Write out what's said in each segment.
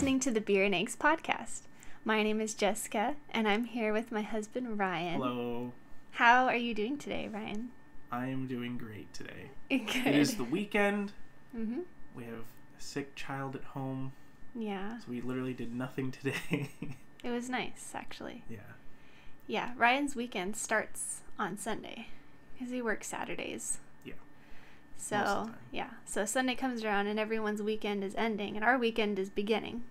listening to the Beer and Eggs podcast. My name is Jessica, and I'm here with my husband, Ryan. Hello. How are you doing today, Ryan? I am doing great today. Good. It is the weekend. Mm-hmm. We have a sick child at home. Yeah. So we literally did nothing today. It was nice, actually. Yeah. Yeah, Ryan's weekend starts on Sunday because he works Saturdays. Yeah. So, yeah. So Sunday comes around and everyone's weekend is ending and our weekend is beginning.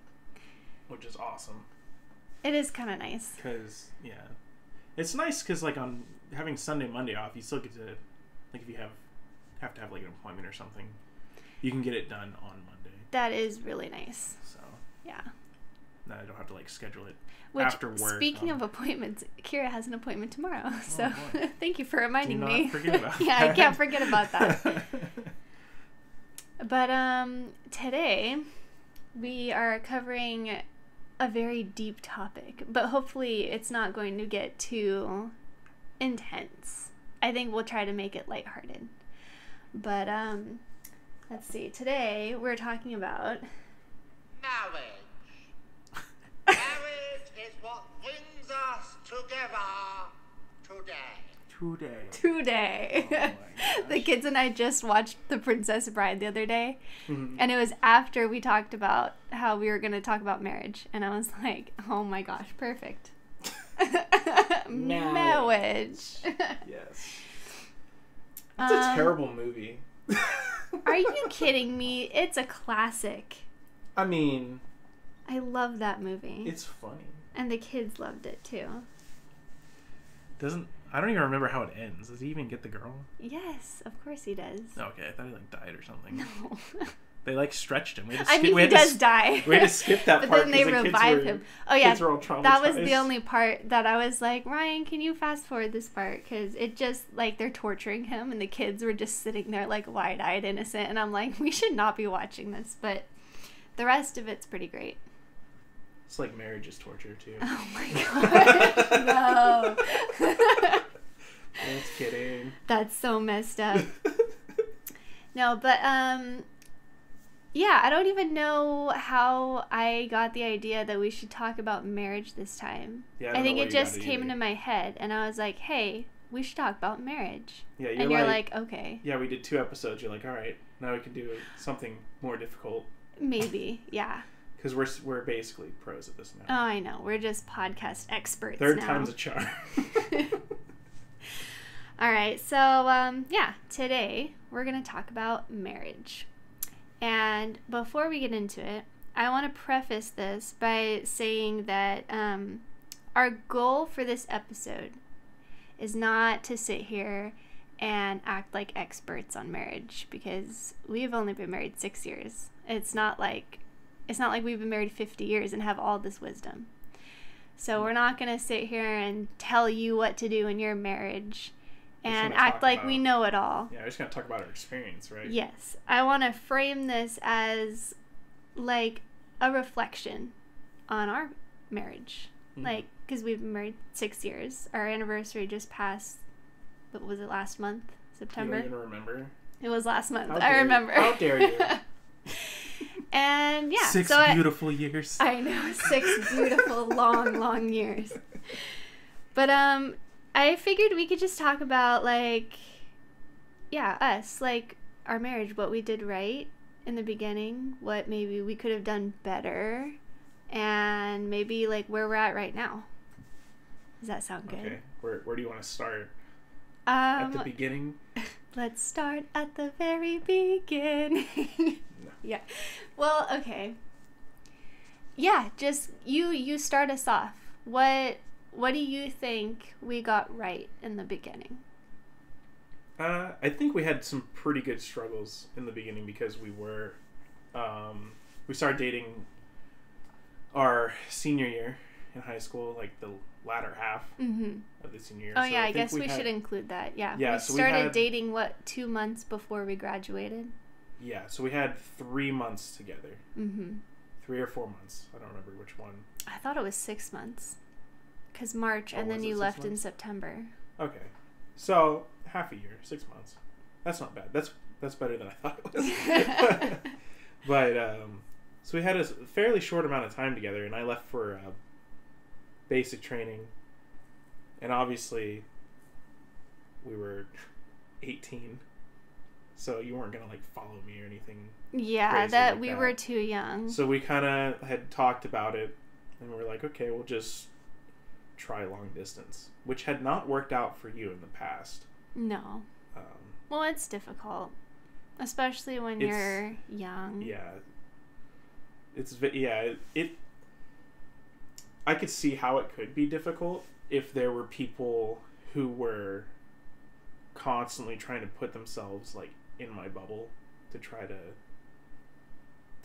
Which is awesome. It is kind of nice. Because, yeah. It's nice because, like, on having Sunday, Monday off, you still get to, like, if you have to have, like, an appointment or something, you can get it done on Monday. That is really nice. So. Yeah. Now I don't have to, like, schedule it after work. Speaking of appointments, Kira has an appointment tomorrow. So boy. Thank you for reminding me. Do not forget about Yeah, that. I can't forget about that. But today we are covering a very deep topic, but hopefully it's not going to get too intense. I think we'll try to make it lighthearted. But let's see. Today we're talking about marriage. Marriage is what brings us together today. Today. Oh my gosh. The kids and I just watched The Princess Bride the other day, Mhm. and it was after we talked about how we were going to talk about marriage, and I was like, oh my gosh, perfect. Marriage. Yes. It's a terrible movie. Are you kidding me? It's a classic. I mean, I love that movie. it's funny. And the kids loved it too. I don't even remember how it ends. Does he even get the girl? Yes, of course he does. Okay, I thought he like died or something. No. They like stretched him. I mean, he does die. We had to skip that but part. then they 'cause the revive him. Oh yeah, kids were all traumatized. that was the only part that I was like, Ryan, can you fast forward this part? Because it just, like, they're torturing him and the kids were just sitting there like wide-eyed innocent. And I'm like, we should not be watching this. But the rest of it's pretty great. It's like marriage is torture too. Oh my god. No. Just kidding. That's so messed up. No, but yeah, I don't even know how I got the idea that we should talk about marriage this time. Yeah, I think know it where you just got it came either. into my head, and I was like, hey, we should talk about marriage. Yeah, And you're like, okay, yeah, we did 2 episodes. You're like, all right, now we can do something more difficult maybe, yeah. because we're basically pros at this Oh, now. I know. We're just podcast experts Third now. time's a charm. All right, so yeah, today we're going to talk about marriage. And before we get into it, I want to preface this by saying that our goal for this episode is not to sit here and act like experts on marriage, because we've only been married 6 years. It's not like we've been married 50 years and have all this wisdom. So we're not going to sit here and tell you what to do in your marriage and act like we know it all. Yeah, we're just gonna talk about our experience, right? Yes. I want to frame this as like a reflection on our marriage. Mhm. Like, because we've been married 6 years. Our anniversary just passed, what was it, last month? September? You don't even remember? It was last month. How I dare you. remember. How dare you? And yeah. 6 so beautiful years. I know, 6 beautiful, long years. But I figured we could just talk about, like, yeah, us, like, our marriage, what we did right in the beginning, what maybe we could have done better, and maybe, like, where we're at right now. Does that sound good? Okay, where do you want to start? At the beginning? Let's start at the very beginning. No. Yeah. Well, okay. Yeah, just you start us off. What do you think we got right in the beginning? I think we had some pretty good struggles in the beginning because we started dating our senior year in high school, like the latter half of the senior year. Oh, So yeah, I think guess we should include that. Yeah. Yeah, We so we started had- dating, 2 months before we graduated? Yeah, so we had 3 months together. Mm-hmm. 3 or 4 months. I don't remember which one. I thought it was 6 months. Because March, Oh, and then was you it 6 left in months? September. Okay. So, half a year, 6 months. That's not bad. That's better than I thought it was. But, So we had a fairly short amount of time together, and I left for basic training. And obviously, we were 18, so you weren't gonna like follow me or anything. Yeah, crazy that like we that. were too young. So we kind of had talked about it, and we're like, okay, we'll just try long distance, which had not worked out for you in the past. No. Well, it's difficult, especially when you're young. Yeah. I could see how it could be difficult if there were people who were constantly trying to put themselves like in my bubble to try to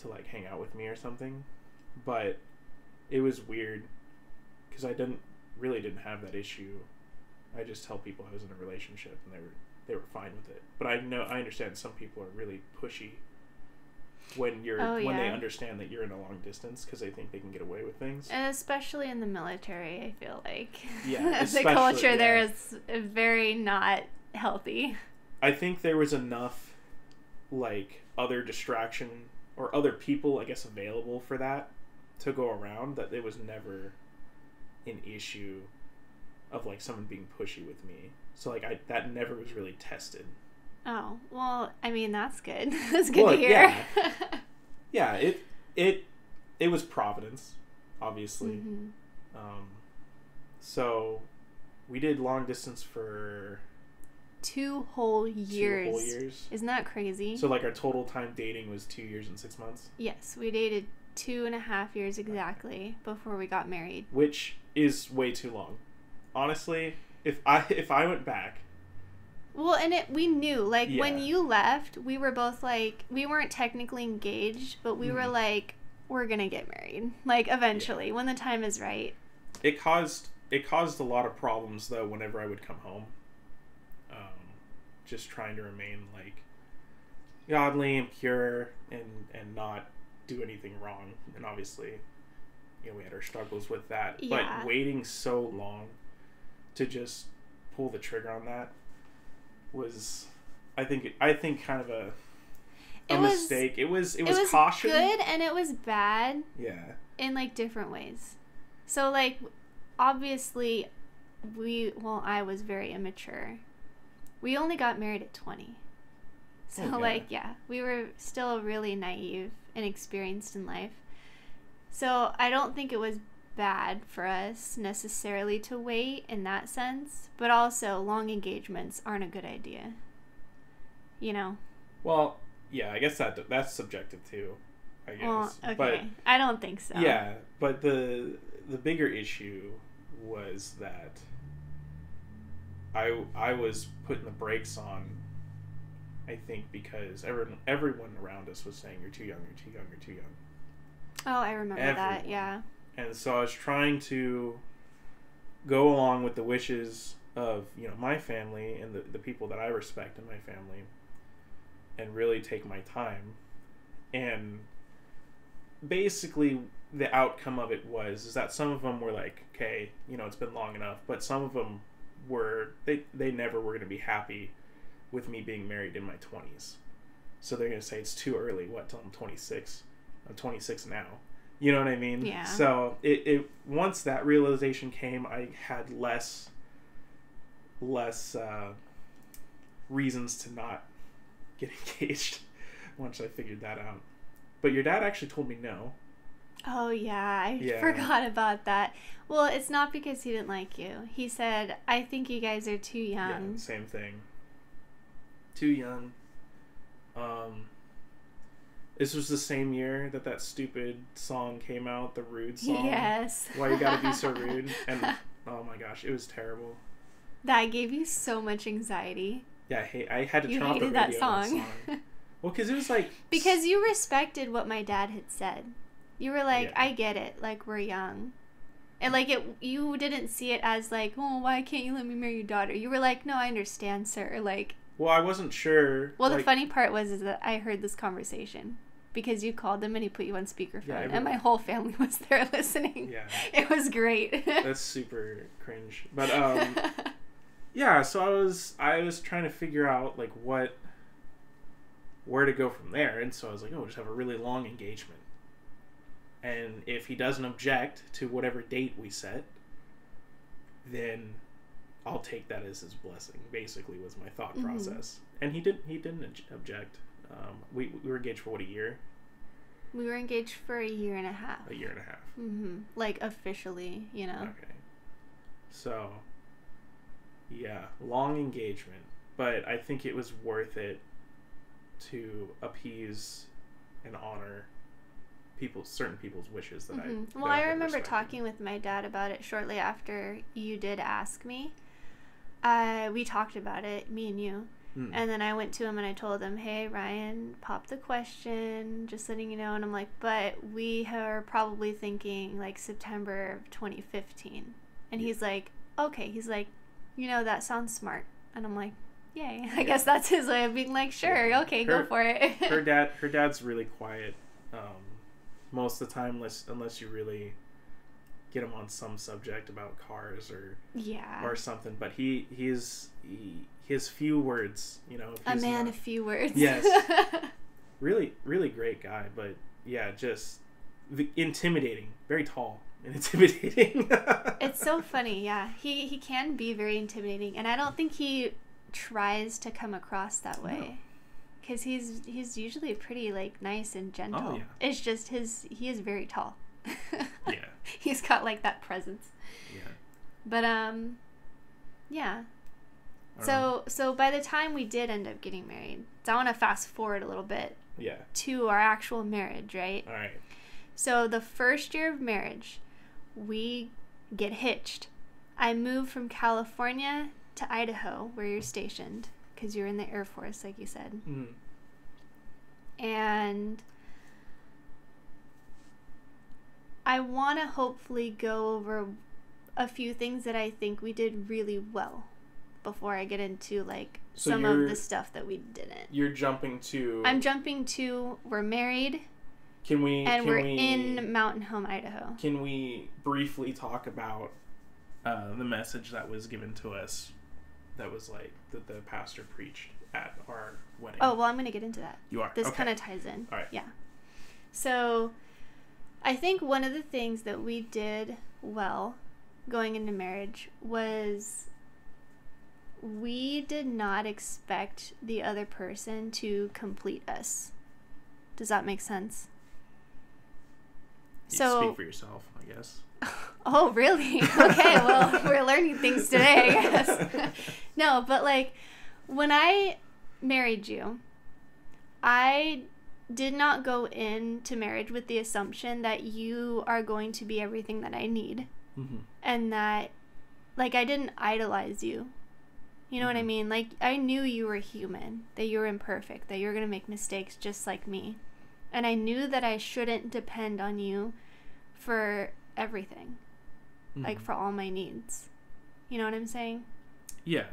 like hang out with me or something. But it was weird because I didn't have that issue. I just tell people I was in a relationship and they were fine with it. But I understand some people are really pushy when when they understand that you're in a long distance because they think they can get away with things. And especially in the military, I feel like. Yeah, the culture there is very not healthy. I think there was enough like other distraction or other people, I guess, available for that to go around that it was never an issue of like someone being pushy with me. So like that never was really tested. Oh, well, I mean, that's good. That's good to hear. Yeah, it was Providence, obviously. Mm-hmm. So we did long distance for 2 whole years. 2 whole years. Isn't that crazy? So like our total time dating was 2 years and 6 months. Yes, we dated 2.5 years exactly before we got married. Which is way too long. Honestly, if I went back. Well, and we knew, like, Yeah. when you left, we were both, like, we weren't technically engaged, but we were, like, we're gonna get married, like, eventually, when the time is right. It caused a lot of problems, though, whenever I would come home. Just trying to remain, like, godly and pure and not do anything wrong. And obviously, we had our struggles with that. Yeah. But waiting so long to just pull the trigger on that was, I think kind of a mistake. It was caution. It was good and it was bad. Yeah. In like different ways. So like, obviously, I was very immature. We only got married at 20. So like, yeah, we were still really naive and experienced in life. So I don't think it was bad for us necessarily to wait in that sense, but also long engagements aren't a good idea. Well, yeah, I guess that's subjective too, I guess. Well, okay. But, I don't think so. Yeah, but the bigger issue was that I was putting the brakes on, I think, because everyone around us was saying, you're too young, you're too young, you're too young. Oh, I remember that, yeah. And so I was trying to go along with the wishes of, my family and the people that I respect in my family and really take my time. And basically the outcome of it is that some of them were like, okay, it's been long enough. But some of them they never were going to be happy with me being married in my 20s. So they're going to say it's too early. What, till I'm 26? I'm 26 now. You know what I mean? Yeah. So it once that realization came, I had less reasons to not get engaged once I figured that out. But your dad actually told me no. Oh, yeah. I forgot about that. Well, it's not because he didn't like you. He said, I think you guys are too young. Yeah, same thing. Too young. This was the same year that stupid song came out, the Rude song. Yes. Why You Gotta Be So Rude. And, oh my gosh, it was terrible. That gave you so much anxiety. Yeah, I had to turn off the radio that song. Well, because it was like... Because you respected what my dad had said. You were like, yeah. I get it. Like, we're young. And, like, you didn't see it as, like, oh, why can't you let me marry your daughter? You were like, no, I understand, sir. Like... Well, I wasn't sure. Well, the funny part is that I heard this conversation. Because you called him and he put you on speakerphone. And my whole family was there listening. Yeah. It was great. That's super cringe. But, yeah, so I was trying to figure out, like, where to go from there. And so I was like, just have a really long engagement. then if he doesn't object to whatever date we set, then I'll take that as his blessing, basically, was my thought process. And he didn't object. We were engaged for, what, a year? We were engaged for a year and a half. A year and a half. Mm-hmm. Like, officially, you know. Okay. So, yeah, long engagement. But I think it was worth it to appease and honor certain people's wishes that Well, I remember talking with my dad about it shortly after you did ask me. We talked about it, me and you. And then I went to him and I told him, hey, Ryan, pop the question, just letting you know. And I'm like, but we are probably thinking like September of 2015. And he's like, okay. He's like, you know, that sounds smart. And I'm like, yay. I guess that's his way of being like, sure, okay, go for it. her dad's really quiet most of the time, unless you really get him on some subject about cars or something. But he has few words, you know. A man of few words. Yes. Really, really great guy, but yeah, just intimidating. Very tall and intimidating. It's so funny, yeah. He can be very intimidating, and I don't think he tries to come across that way. Because he's usually pretty, like, nice and gentle. Oh, yeah. It's just he is very tall. Yeah. He's got, like, that presence. Yeah. But, yeah. So by the time we did end up getting married, so I want to fast forward a little bit. Yeah. To our actual marriage, right? All right. So the first year of marriage, we get hitched. I moved from California to Idaho, where you're stationed, because you're in the Air Force, like you said. And I want to hopefully go over a few things that I think we did really well before I get into, like, some of the stuff that we didn't. You're jumping to... I'm jumping to, we're married. We're in Mountain Home, Idaho. Can we briefly talk about the message that was given to us that was, like, that the pastor preached at our wedding? Oh, well, I'm going to get into that. You are? This okay. kind of ties in. All right. Yeah. So, I think one of the things that we did well going into marriage was we did not expect the other person to complete us. Does that make sense? You speak for yourself, I guess. Oh, really? Okay, well, we're learning things today, I guess. No, but, like, when I married you, I did not go into marriage with the assumption that you are going to be everything that I need. And that, like, I didn't idolize you. You know what I mean? Like, I knew you were human, that you were imperfect, that you were going to make mistakes just like me. And I knew that I shouldn't depend on you for everything. Like, for all my needs. You know what I'm saying? Yeah.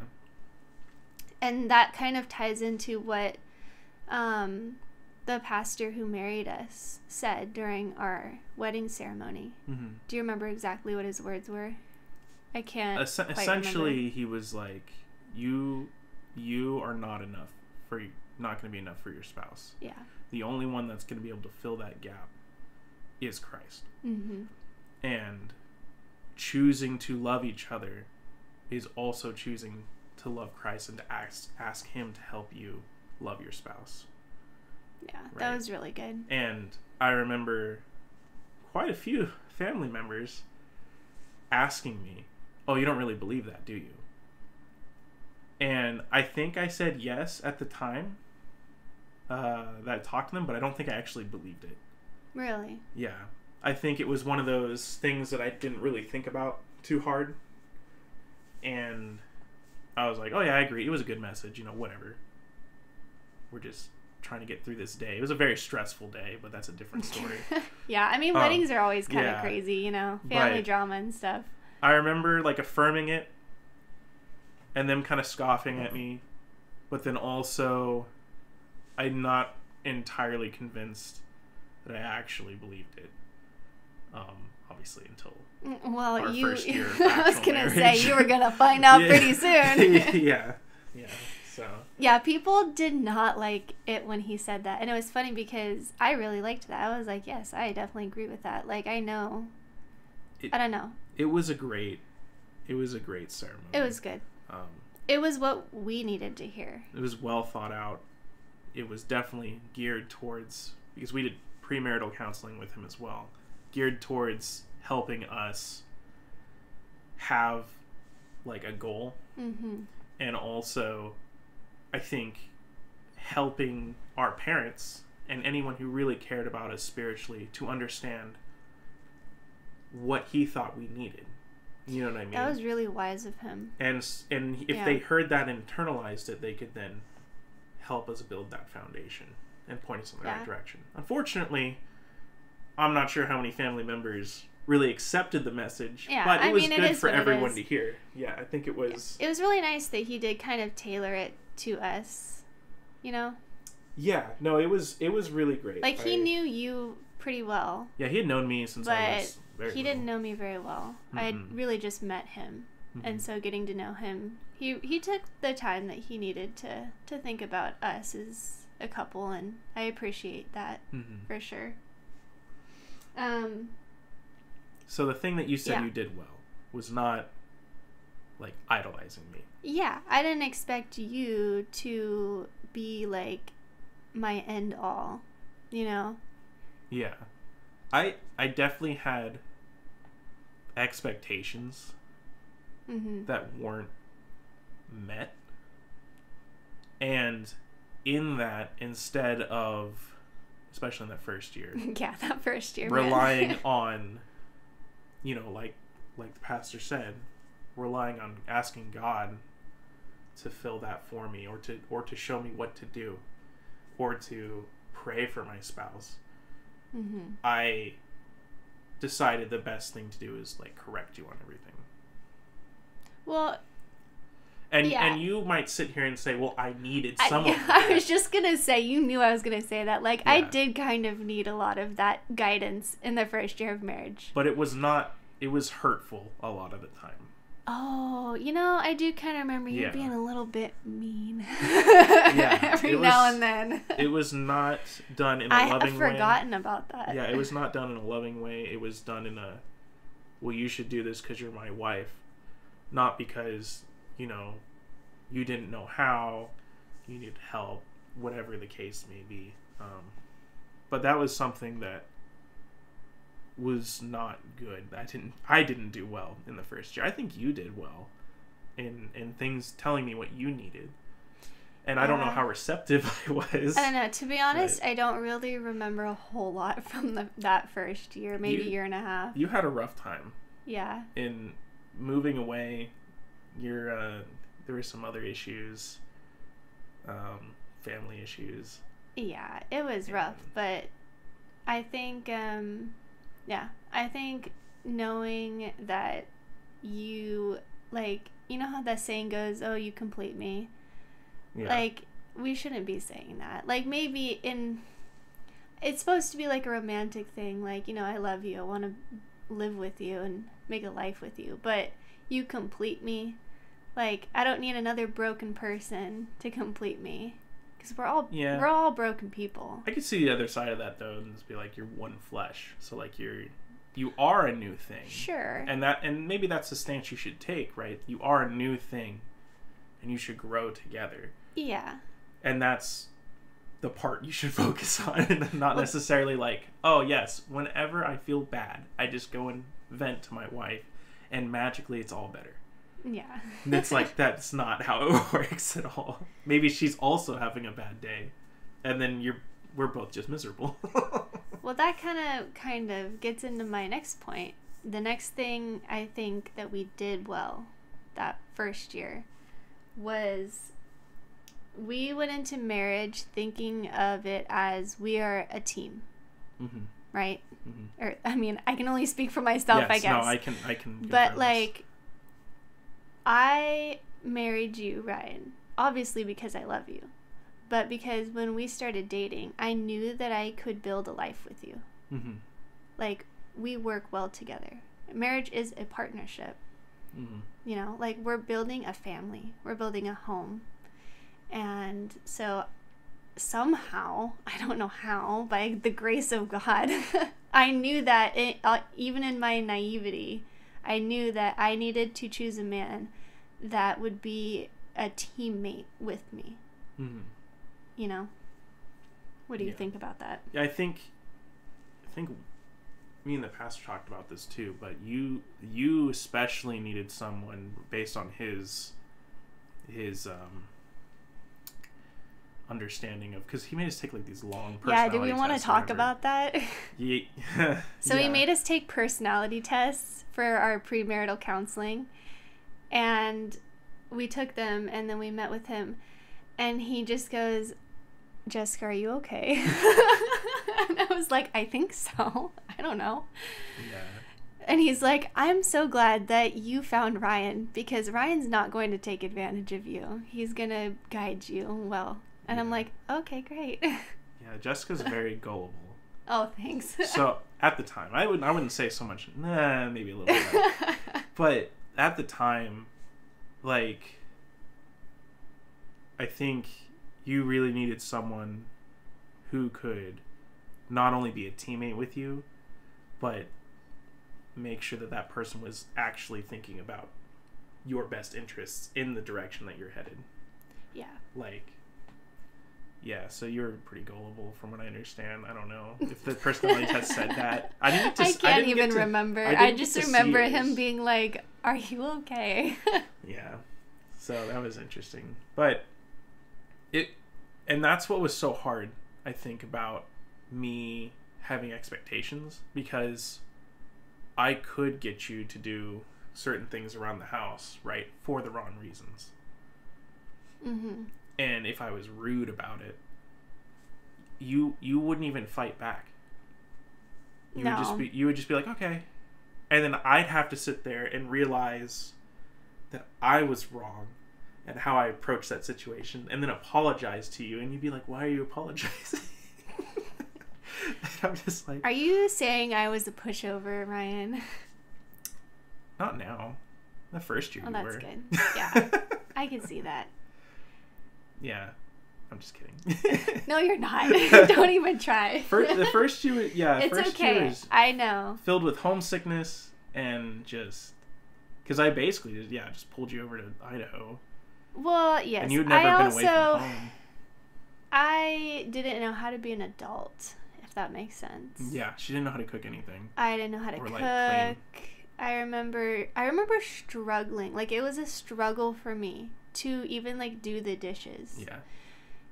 And that kind of ties into what the pastor who married us said during our wedding ceremony. Do you remember exactly what his words were? I can't quite essentially remember. He was like, you are not going to be enough for your spouse. Yeah. The only one that's going to be able to fill that gap is Christ. And choosing to love each other is also choosing to love Christ and to ask him to help you love your spouse. Yeah, that was really good. And I remember quite a few family members asking me, oh, you don't really believe that, do you? And I think I said yes at the time that I talked to them, but I don't think I actually believed it. Really? Yeah. I think it was one of those things that I didn't really think about too hard. And I was like, oh yeah, I agree. It was a good message, you know, whatever. We're just trying to get through this day. It was a very stressful day, but that's a different story. Yeah, I mean, weddings are always kind of crazy, you know, family drama and stuff. I remember, like, affirming it and them kind of scoffing at me, but then also I'm not entirely convinced that I actually believed it. Obviously, until our first year of I was gonna marriage. say you were gonna find out pretty soon. yeah. So Yeah, people did not like it when he said that. And it was funny because I really liked that. I was like, yes, I definitely agree with that. Like, I know. I don't know. It was a great ceremony. It was good. It was what we needed to hear. It was well thought out. It was definitely geared towards, because we did premarital counseling with him as well, geared towards helping us have like a goal. Mm-hmm. And also, I think, helping our parents and anyone who really cared about us spiritually to understand what he thought we needed. You know what I mean? That was really wise of him. And if they heard that and internalized it, they could then help us build that foundation and point us in the right direction. Unfortunately, I'm not sure how many family members really accepted the message, but it was good for everyone to hear. Yeah, I think it was... It was really nice that he did kind of tailor it to us, you know? Yeah, no, it was really great. Like, he knew you pretty well. Yeah, he had known me since I was very he didn't know me very well. Mm-hmm. I had really just met him. Mm-hmm. And so getting to know him, he took the time that he needed to think about us as a couple, and I appreciate that for sure. So the thing that you said you did well was not, like, idolizing me. Yeah, I didn't expect you to be, like, my end all, you know? Yeah. I definitely had expectations that weren't met. And in that, instead of, especially in that first year. Yeah, that first year, relying on, you know, like the pastor said, relying on asking God to fill that for me, or to show me what to do, or to pray for my spouse. I decided the best thing to do is, like, correct you on everything. Well, and you might sit here and say, well, I needed someone. I was just gonna say, you knew I was gonna say that. Like, I did kind of need a lot of that guidance in the first year of marriage. But it was hurtful a lot of the time. Oh, you know, I do kind of remember you being a little bit mean. Every now and then. It was not done in a loving way. I've forgotten about that. Yeah, it was not done in a loving way. It was done in a, well, you should do this because you're my wife. Not because, you know, you didn't know how, you needed help, whatever the case may be. But that was something that was not good. I didn't do well in the first year. I think you did well in things, telling me what you needed. And I don't know how receptive I was. I don't know. To be honest, I don't really remember a whole lot from that first year, maybe year and a half. You had a rough time. Yeah. In moving away, there were some other issues, family issues. Yeah, it was rough, but I think, I think knowing that you, like, you know how that saying goes, oh, you complete me? Yeah. Like, we shouldn't be saying that. Like, maybe it's supposed to be like a romantic thing, like, you know, I love you, I want to live with you and make a life with you, but you complete me. Like, I don't need another broken person to complete me, because we're all broken people. I could see the other side of that, though, and just be like, you're one flesh, so, like, you are a new thing. Sure. And maybe that's the stance you should take, right? You are a new thing, and you should grow together. Yeah. And that's the part you should focus on, and not necessarily like, oh yes, whenever I feel bad, I just go and vent to my wife, and magically it's all better. Yeah. And it's like, that's not how it works at all. Maybe she's also having a bad day, and then we're both just miserable. Well, that kind of gets into my next point. The next thing I think that we did well that first year was we went into marriage thinking of it as we are a team. Mm-hmm. Right? Mm-hmm. Or, I mean, I can only speak for myself, I guess. No, I can. But, like, I married you, Ryan, obviously because I love you. But because when we started dating, I knew that I could build a life with you. Mm-hmm. Like, we work well together. Marriage is a partnership. Mm-hmm. You know, like, we're building a family. We're building a home. And so somehow, I don't know how, by the grace of God, I knew that even in my naivety, I knew that I needed to choose a man that would be a teammate with me. Mm-hmm. You know? What do you think about that? Yeah, I think me and the pastor talked about this too, but you especially needed someone based on his understanding of, because he made us take like these long personality tests. Yeah, do we want to talk about that? Yeah. So he made us take personality tests for our premarital counseling, and we took them, and then we met with him, and he just goes, Jessica, are you okay? And I was like, I think so. I don't know. Yeah. And he's like, I'm so glad that you found Ryan, because Ryan's not going to take advantage of you. He's going to guide you well. And I'm like, okay, great. Yeah, Jessica's very gullible. Oh, thanks. So at the time, I wouldn't say so much. Maybe a little bit. But at the time, like, I think you really needed someone who could not only be a teammate with you, but make sure that that person was actually thinking about your best interests in the direction that you're headed. Yeah. Like, yeah, so you're pretty gullible from what I understand. I don't know if the personality test said that. I can't even remember. I just remember him being like, are you okay? Yeah. So that was interesting. But and that's what was so hard, I think, about me having expectations, because I could get you to do certain things around the house, right, for the wrong reasons. Mm-hmm. And if I was rude about it, you wouldn't even fight back. You would just be like, okay. And then I'd have to sit there and realize that I was wrong and how I approached that situation, and then apologize to you, and you'd be like, why are you apologizing? I'm just like, are you saying I was a pushover, Ryan? Not now. The first year you that's were. Good. Yeah. I can see that. Yeah. I'm just kidding. No, you're not. Don't even try. The first year, it's first okay. year is I know. Filled with homesickness and just, because I basically just pulled you over to Idaho. Well, yes. And you'd never been away from home. I didn't know how to be an adult, if that makes sense. Yeah, she didn't know how to cook anything. I didn't know how to cook. Like, I remember struggling. Like, it was a struggle for me to even like do the dishes. Yeah.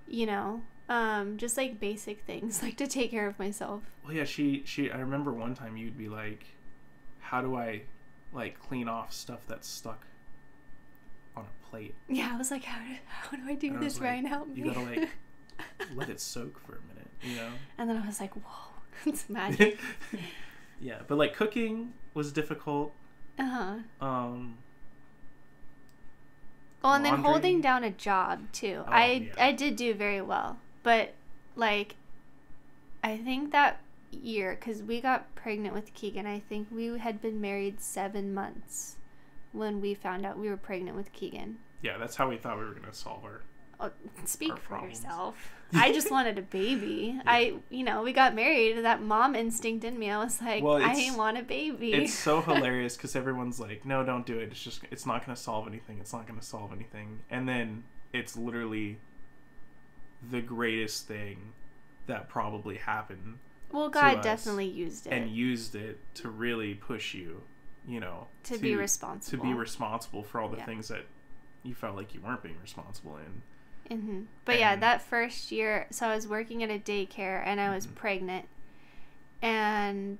You know, just like basic things, like to take care of myself. Well, yeah, she I remember one time you'd be like, how do I like clean off stuff that's stuck on a plate? Yeah, I was like, how do I do this, Ryan? Help me. You gotta like let it soak for a minute, you know? And then I was like, whoa, it's magic. Yeah, but like cooking was difficult. Well, and then holding down a job too. I did do very well, but like, I think that year, because we got pregnant with Keegan, I think we had been married 7 months when we found out we were pregnant with Keegan. Yeah, that's how we thought we were gonna solve our. Speak our for problems. yourself. I just wanted a baby. Yeah. We got married. That mom instinct in me, I was like, I want a baby. It's so hilarious because everyone's like, no, don't do it. It's not going to solve anything. It's not going to solve anything. And then it's literally the greatest thing that probably happened. Well, God definitely used it. And used it to really push you, you know. To be responsible. To be responsible for all the things that you felt like you weren't being responsible in. Mm-hmm. But yeah, that first year, so I was working at a daycare and I was pregnant, and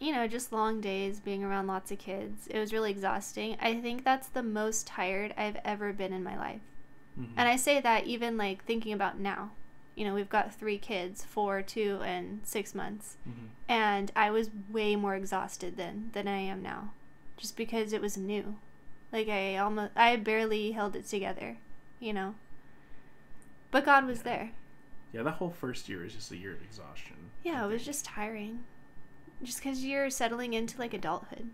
you know, just long days being around lots of kids. It was really exhausting. I think that's the most tired I've ever been in my life. Mm-hmm. And I say that even like thinking about now. You know, we've got 3 kids, 4, 2, and 6 months. Mm-hmm. And I was way more exhausted than I am now, just because it was new. Like I barely held it together, you know. But God was there. Yeah, that whole first year was just a year of exhaustion. Yeah, it was just tiring. Just because you're settling into, like, adulthood.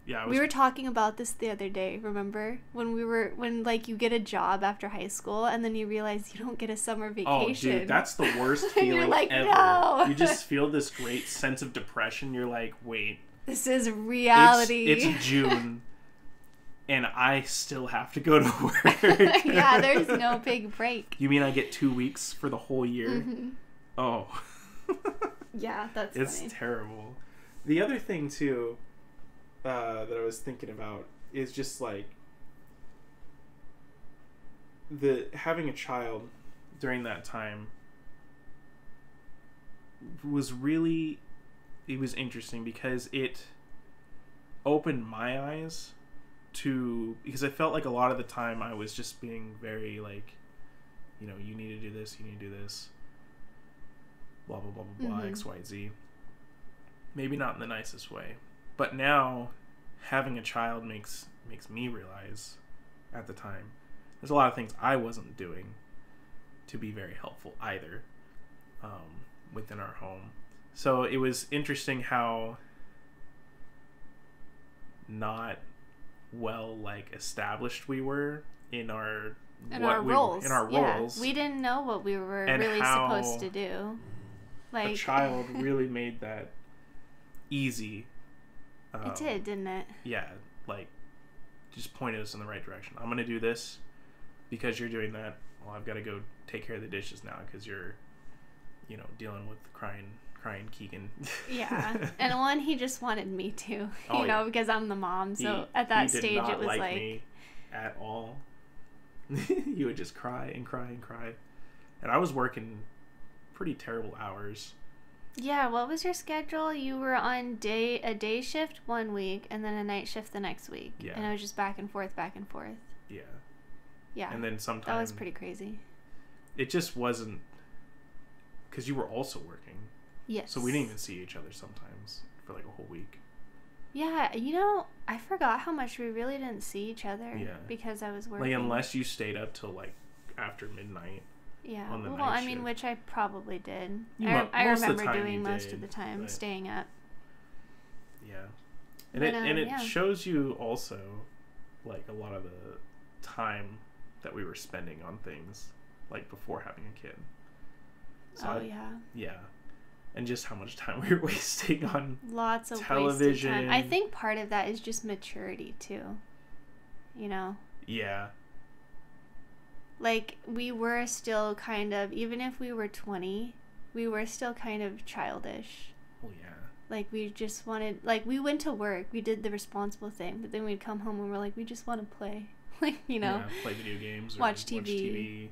Yeah, we were talking about this the other day, remember? When like you get a job after high school and then you realize you don't get a summer vacation. Oh, dude, that's the worst feeling You're like, ever. no. You just feel this great sense of depression. You're like, wait. This is reality. It's June, and I still have to go to work. Yeah, there's no big break. You mean I get 2 weeks for the whole year? Mm-hmm. Oh. Yeah, that's It's funny. terrible. The other thing, too, that I was thinking about is just, like, having a child during that time was really... It was interesting because it opened my eyes to... Because I felt like a lot of the time I was just being very, like, you know, you need to do this, you need to do this. Blah, blah, blah, blah, blah, Mm-hmm. X, Y, Z. Maybe not in the nicest way. But now, having a child makes me realize, at the time, there's a lot of things I wasn't doing to be very helpful either within our home. So it was interesting how not well, like, established we were in our roles. In our roles. Yeah, we didn't know what we were And really how supposed to do. Like a child really made that easy. It did, didn't it? Yeah, like, just pointed us in the right direction. I'm gonna do this because you're doing that. Well, I've got to go take care of the dishes now because you're, you know, dealing with crying Keegan. Yeah, and one, he just wanted me to, you Oh, know, yeah. because I'm the mom. So at that he did stage, not it was like me at all. You would just cry and cry and cry, and I was working pretty terrible hours. Yeah, what was your schedule? You were on a day shift one week and then a night shift the next week. Yeah. And it was just back and forth, back and forth. Yeah. Yeah. And then sometimes that was pretty crazy. It just wasn't, because you were also working. Yes. So we didn't even see each other sometimes for like a whole week. Yeah, you know, I forgot how much we really didn't see each other. Yeah. Because I was working. Like, unless you stayed up till like after midnight. Yeah. On the Well, night I mean, shift. which I probably did. most I of the remember time doing you most did, of the time, but- staying up. Yeah. And But, it yeah. shows you also, like, a lot of the time that we were spending on things, like, before having a kid. So Yeah. Yeah. And just how much time we were wasting on Lots of television. wasted time. I think part of that is just maturity, too. You know? Yeah. Like, we were still kind of, even if we were 20, we were still kind of childish. Well, yeah. Like, we just wanted, like, we went to work, we did the responsible thing, but then we'd come home and we're like, we just want to play. Like, you know? Yeah, play video games or Watch TV.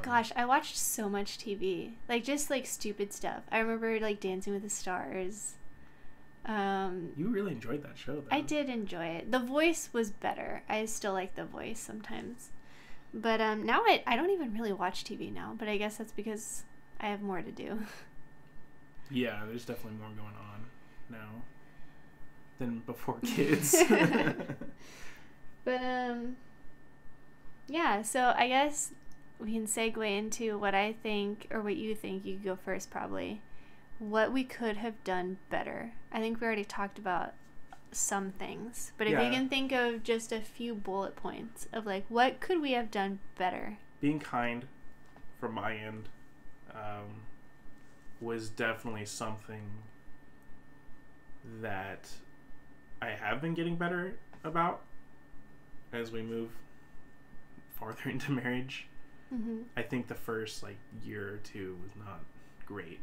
Gosh, I watched so much TV. Like, just, like, stupid stuff. I remember, like, Dancing with the Stars. You really enjoyed that show, though. I did enjoy it. The Voice was better. I still like The Voice sometimes. But now I don't even really watch TV now. But I guess that's because I have more to do. Yeah, there's definitely more going on now than before kids. But yeah, so I guess we can segue into what I think, or what you think. You could go first, probably. What we could have done better. I think we already talked about some things, but if you Yeah. can think of just a few bullet points of, like, what could we have done better? Being kind from my end was definitely something that I have been getting better about as we move farther into marriage. Mm-hmm. I think the first, like, year or two was not great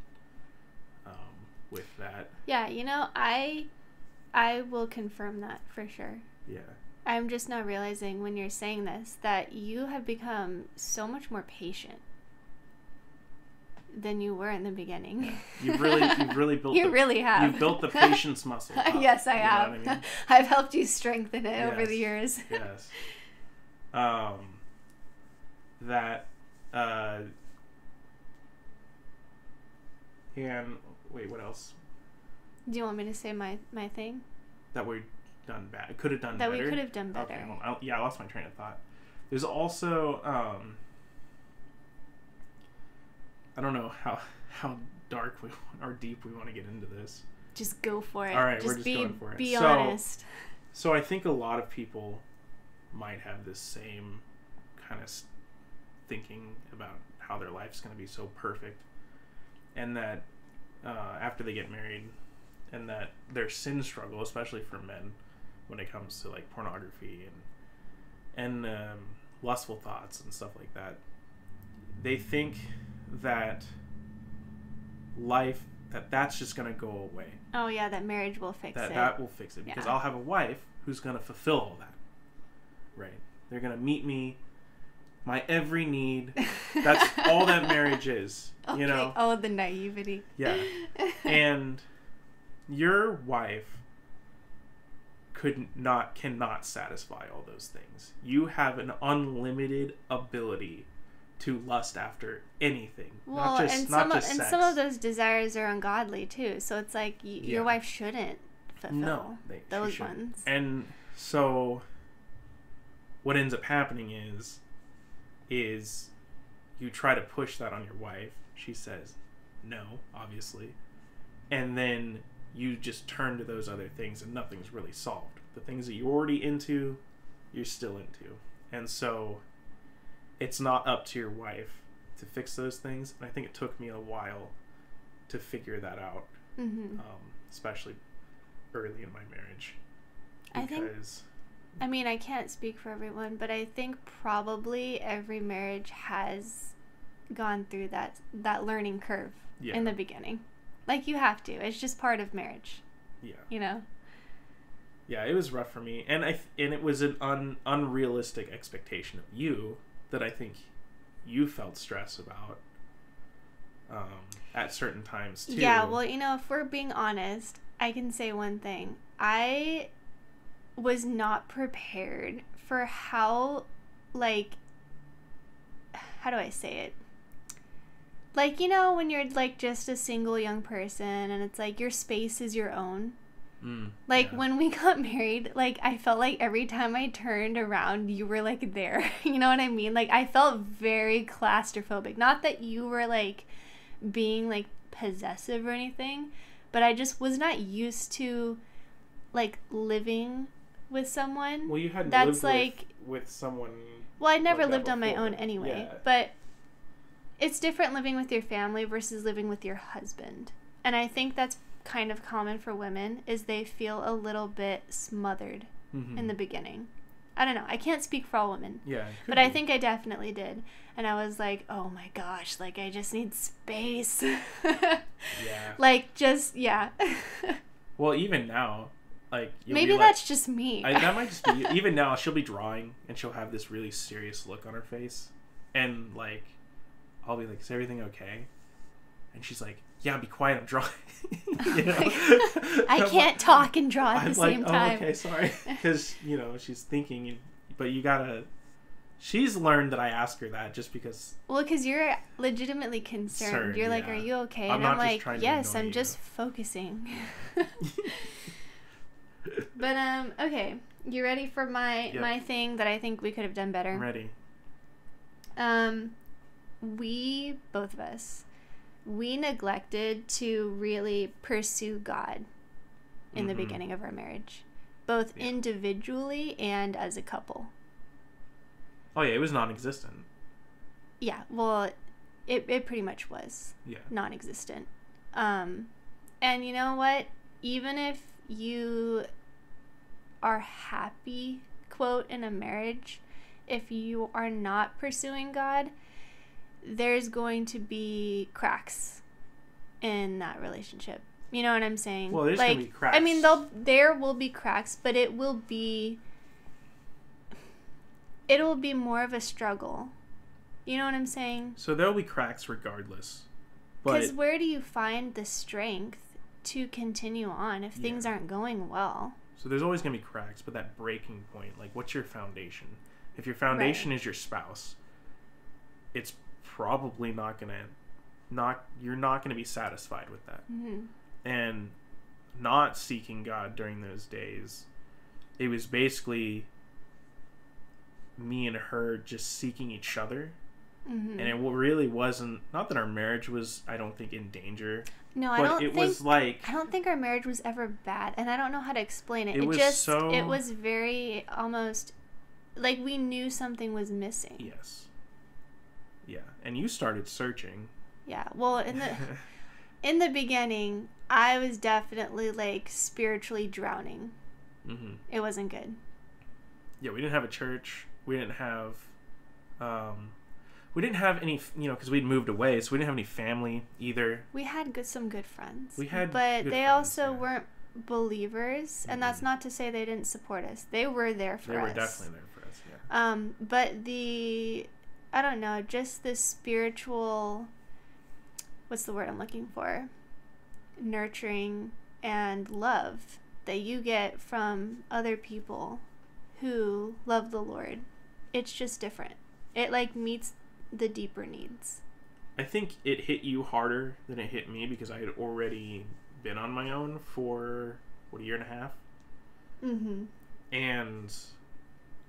with that. Yeah, you know, I will confirm that for sure. Yeah. I'm just now realizing when you're saying this that you have become so much more patient than you were in the beginning. Yeah. You've really built. You really have. You've built the patience muscle. Up, Yes, I you know have. what I mean? I've helped you strengthen it over the Yes. years. Yes. That. And wait, what else? Do you want me to say my thing? That we've done bad. Could have done That better. we could have done better. Okay, hold on. I lost my train of thought. There's also I don't know how dark or deep we want to get into this. just go for it. All right, just we're just going for it. Be honest. So I think a lot of people might have this same kind of thinking about how their life's going to be so perfect, and that after they get married, and that their sin struggle, especially for men, when it comes to like pornography and lustful thoughts and stuff like that, they think that that's just going to go away. Oh yeah, that marriage will fix it. That will fix it, because I'll have a wife who's going to fulfill all that. Right. They're going to meet me, my every need. That's all that marriage is, okay. You know? Oh, the naivety. Yeah. And your wife cannot satisfy all those things. You have an unlimited ability to lust after anything. Well, not just sex. And some of those desires are ungodly too. So it's like your wife shouldn't fulfill those ones. And so what ends up happening is you try to push that on your wife. She says no, obviously. And then you just turn to those other things and nothing's really solved. The things that you're already into, you're still into. And so it's not up to your wife to fix those things. And I think it took me a while to figure that out, especially early in my marriage. I can't speak for everyone, but I think probably every marriage has gone through that learning curve in the beginning. Like, you have to. It's just part of marriage. Yeah. You know? Yeah, it was rough for me. And it was an unrealistic expectation of you that I think you felt stress about at certain times, too. Yeah, well, if we're being honest, I can say one thing. I was not prepared for how do I say it? Like, when you're, like, just a single young person and it's, like, your space is your own. When we got married, like, I felt like every time I turned around, you were, like, there. You know what I mean? Like, I felt very claustrophobic. Not that you were, like, being, like, possessive or anything, but I just was not used to, like, living with someone. Well, you hadn't lived with someone. Well, I never lived on my own anyway, but it's different living with your family versus living with your husband. And I think that's kind of common for women, is they feel a little bit smothered in the beginning. I don't know. I can't speak for all women. Yeah. But I think I definitely did. And I was like, oh my gosh, like, I just need space. Yeah. Like, just, yeah. Well, even now, like, maybe that's just me. That might just be, even now, she'll be drawing and she'll have this really serious look on her face. And, like, I'll be like, is everything okay? And she's like, yeah, be quiet, I'm drawing. I can't talk and draw at the same time. Oh, okay, sorry. Because, she's thinking, but she's learned that I ask her that just because. Well, because you're legitimately concerned. You're like, are you okay? And I'm like, yes, I'm just focusing. But, okay. You ready for my thing that I think we could have done better? I'm ready. Both of us, we neglected to really pursue God in the beginning of our marriage, both individually and as a couple. Oh yeah, it was non-existent. Yeah, well, it pretty much was non-existent. And you know what? Even if you are happy, quote, in a marriage, if you are not pursuing God, there's going to be cracks in that relationship. You know what I'm saying? Well, there's going to be cracks. I mean, there will be cracks, but it'll be more of a struggle. You know what I'm saying? So there'll be cracks regardless. Because where do you find the strength to continue on if things aren't going well? So there's always going to be cracks, but that breaking point, like, what's your foundation? If your foundation is your spouse, it's probably you're not going to be satisfied with that. And not seeking God during those days, it was basically me and her just seeking each other Mm-hmm. And it really wasn't, not that our marriage was, I don't think, in danger. No, but it was like, I don't think our marriage was ever bad, and I don't know how to explain it. It was very almost like we knew something was missing. Yes. Yeah, and you started searching. Yeah, well, in the beginning, I was definitely like spiritually drowning. Mm-hmm. It wasn't good. Yeah, we didn't have a church. We didn't have any, because we'd moved away, so we didn't have any family either. We had some good friends. But they also weren't believers, and that's not to say they didn't support us. They were there for us. They were definitely there for us, yeah. But I don't know, just the spiritual, what's the word I'm looking for? Nurturing and love that you get from other people who love the Lord. It's just different. It like meets the deeper needs. I think it hit you harder than it hit me because I had already been on my own for, a year and a half? Mm-hmm. And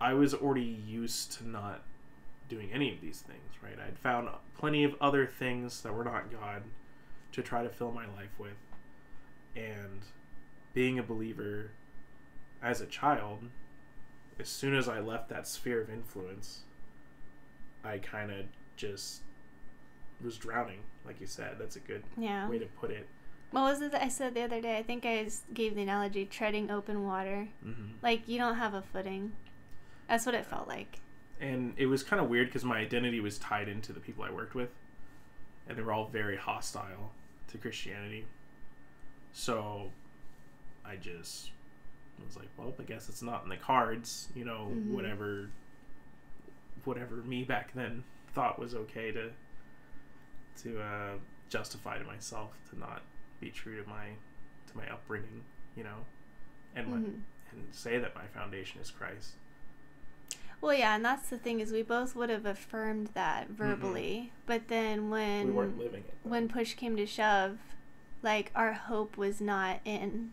I was already used to not doing any of these things, right? I'd found plenty of other things that were not God to try to fill my life with. And being a believer as a child, as soon as I left that sphere of influence, I kind of just was drowning, like you said. That's a good way to put it. What was it that I said the other day? I think I gave the analogy, treading open water. Mm-hmm. Like, you don't have a footing. That's what it felt like. And it was kind of weird because my identity was tied into the people I worked with. And they were all very hostile to Christianity. So I just was like, well, I guess it's not in the cards. Mm-hmm. Whatever me back then thought was okay to justify to myself to not be true to my upbringing, and and say that my foundation is Christ. Well, yeah, and that's the thing is we both would have affirmed that verbally, but then when we weren't living it, when push came to shove, like our hope was not in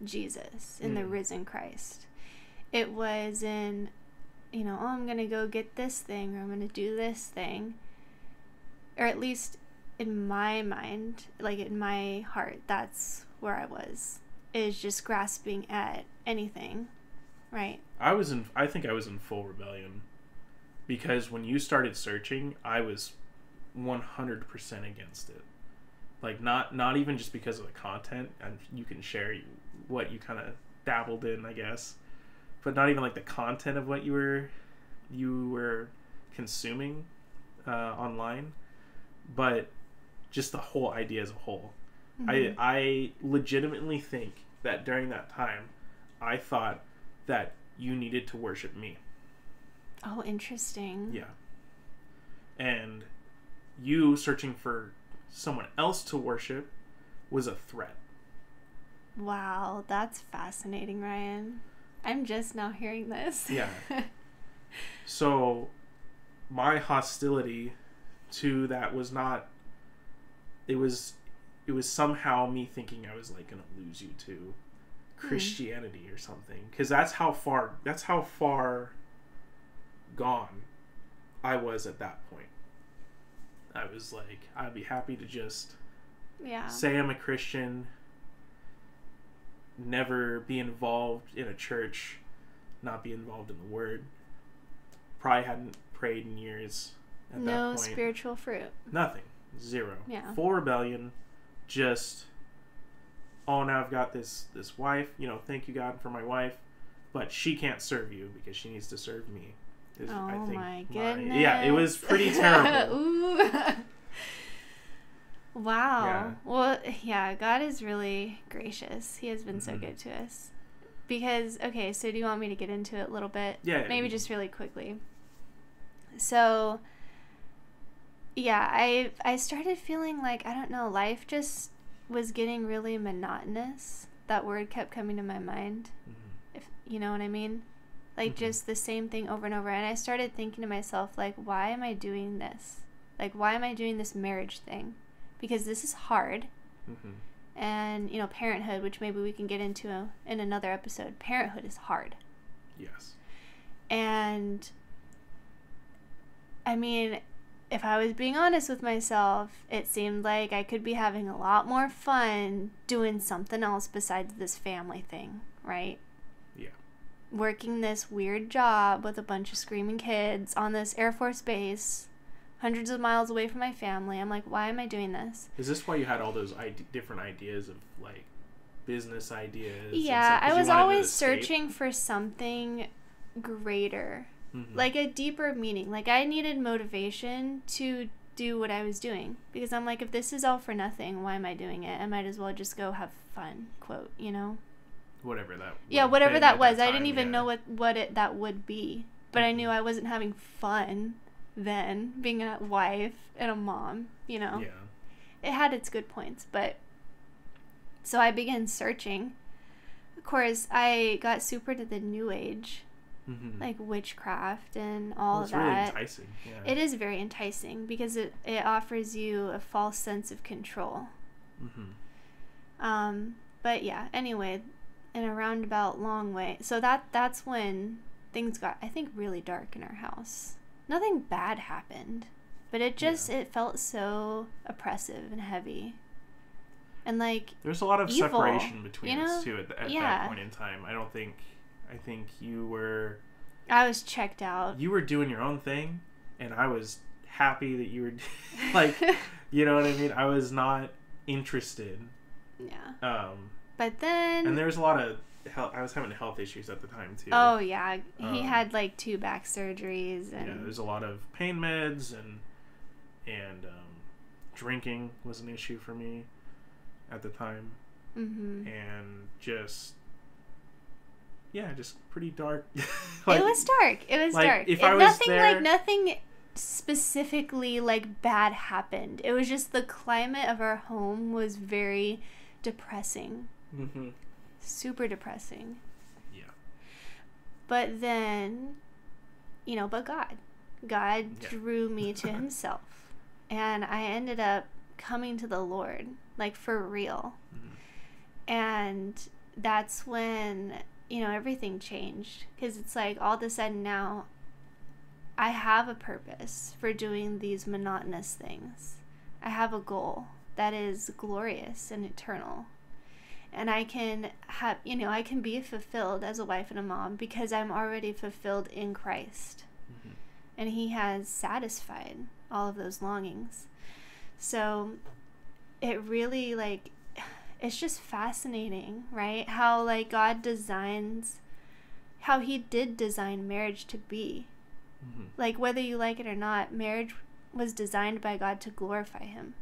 Jesus, in the risen Christ. It was in, I'm going to go get this thing, or I'm going to do this thing. Or at least in my mind, like in my heart, that's where I was, is just grasping at anything, right? I think I was in full rebellion, because when you started searching, I was 100% against it. Like, not even just because of the content, and you can share what you kind of dabbled in, I guess, but not even like the content of what you were consuming online, but just the whole idea as a whole. Mm-hmm. I legitimately think that during that time, I thought that you needed to worship me. Oh, interesting. Yeah. And you searching for someone else to worship was a threat. Wow, that's fascinating, Ryan. I'm just now hearing this. Yeah. So my hostility to that was not, it was somehow me thinking I was like going to lose you to Christianity or something, because that's how far gone I was at that point. I was like, I'd be happy to just say I'm a Christian, never be involved in a church, not be involved in the Word. Probably hadn't prayed in years at that point. No spiritual fruit. Nothing. Zero. Yeah. Full rebellion. Just, oh, now I've got this wife. Thank you, God, for my wife. But she can't serve you because she needs to serve me. My goodness. Yeah, it was pretty terrible. Ooh. Wow. Yeah. Well, yeah, God is really gracious. He has been so good to us. Because, okay, so do you want me to get into it a little bit? Yeah. Maybe just really quickly. So, yeah, I started feeling like, I don't know, life just was getting really monotonous. That word kept coming to my mind. If you know what I mean? Like, just the same thing over and over. And I started thinking to myself, like, why am I doing this? Like, why am I doing this marriage thing? Because this is hard. And, parenthood, which maybe we can get into in another episode. Parenthood is hard. Yes. And, I mean, if I was being honest with myself, it seemed like I could be having a lot more fun doing something else besides this family thing, right? Yeah. Working this weird job with a bunch of screaming kids on this Air Force base, hundreds of miles away from my family. I'm like, why am I doing this? Is this why you had all those different ideas of, like, business ideas? Yeah, I was always searching for something greater. Mm-hmm. Like a deeper meaning. Like I needed motivation to do what I was doing, because I'm like, if this is all for nothing, why am I doing it? I might as well just go have fun, quote, you know? Whatever that whatever that was. That I didn't even know what that would be, but I knew I wasn't having fun then, being a wife and a mom, you know? Yeah. It had its good points, but so I began searching. Of course, I got super into the New Age, like witchcraft and all of that. It's really enticing. Yeah. It is very enticing because it offers you a false sense of control. But yeah, anyway, in a roundabout long way. So that's when things got, I think, really dark in our house. Nothing bad happened, but it felt so oppressive and heavy. And like, there's a lot of evil, separation between us too at that point in time. I think I was checked out. You were doing your own thing, and I was happy that you were like, you know what I mean? I was not interested. Yeah. But then, and there was a lot of I was having health issues at the time too. Oh yeah, he had like 2 back surgeries, and yeah, there's a lot of pain meds, and drinking was an issue for me at the time, and just pretty dark. Like, it was dark. If I was there, nothing specifically like bad happened. It was just the climate of our home was very depressing. Super depressing. Yeah. But then, but God drew me to himself, and I ended up coming to the Lord, like for real. And that's when, everything changed, because it's like all of a sudden now I have a purpose for doing these monotonous things. I have a goal that is glorious and eternal. And I can have, I can be fulfilled as a wife and a mom because I'm already fulfilled in Christ. And he has satisfied all of those longings. So it really, like, it's just fascinating, right? How, like, God designs, how he did design marriage to be. Like, whether you like it or not, marriage was designed by God to glorify him.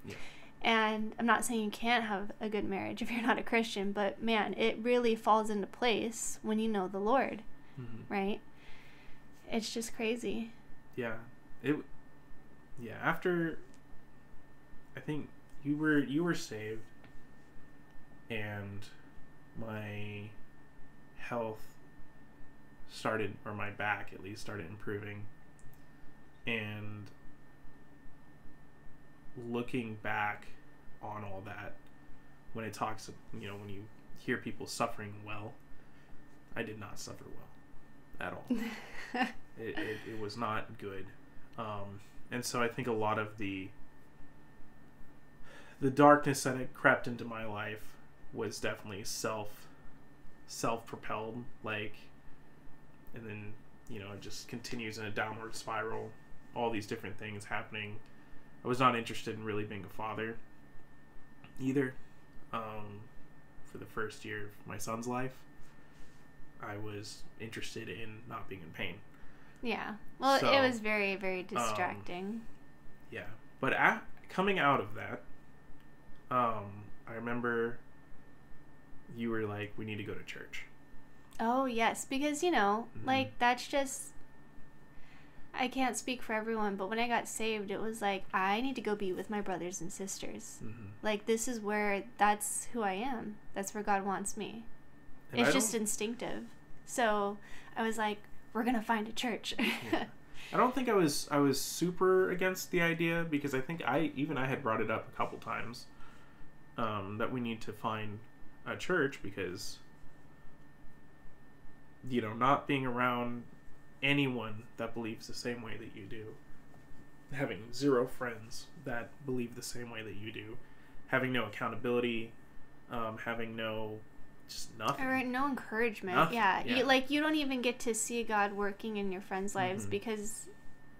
Yeah. And I'm not saying you can't have a good marriage if you're not a Christian, but man, it really falls into place when you know the Lord, right? It's just crazy. Yeah. After, I think you were saved, and my health started, or my back at least started improving, and looking back on all that, when it talks, when you hear people suffering well, I did not suffer well at all. It was not good. And so I think a lot of the darkness that had crept into my life was definitely self-propelled, like, and then, it just continues in a downward spiral, all these different things happening. I was not interested in really being a father either. For the first year of my son's life, I was interested in not being in pain. Yeah. Well, so, it was very, very distracting. Yeah. But coming out of that, I remember you were like, we need to go to church. Oh, yes. Because, like, that's just... I can't speak for everyone, but when I got saved, it was like, I need to go be with my brothers and sisters. Like, that's who I am. That's where God wants me. And it's just instinctive. So I was like, we're going to find a church. Yeah. I don't think I was super against the idea, because I think I had brought it up a couple times, that we need to find a church, because, not being around anyone that believes the same way that you do having zero friends that believe the same way that you do, having no accountability, having just nothing. Or no encouragement. Nothing. Yeah. Yeah. You don't even get to see God working in your friends' lives because,